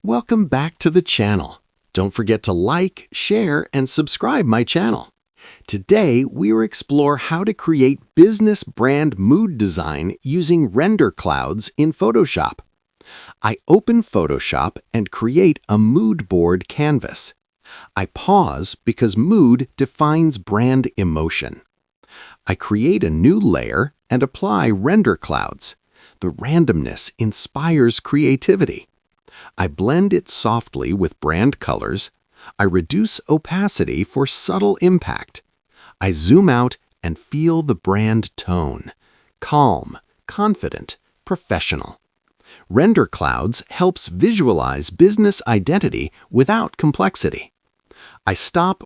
Welcome back to the channel. Don't forget to like, share, and subscribe my channel. Today, we will explore how to create business brand mood design using render clouds in Photoshop. I open Photoshop and create a mood board canvas. I pause because mood defines brand emotion. I create a new layer and apply render clouds. The randomness inspires creativity. I blend it softly with brand colors. I reduce opacity for subtle impact. I zoom out and feel the brand tone. Calm, confident, professional. Render clouds helps visualize business identity without complexity. I stop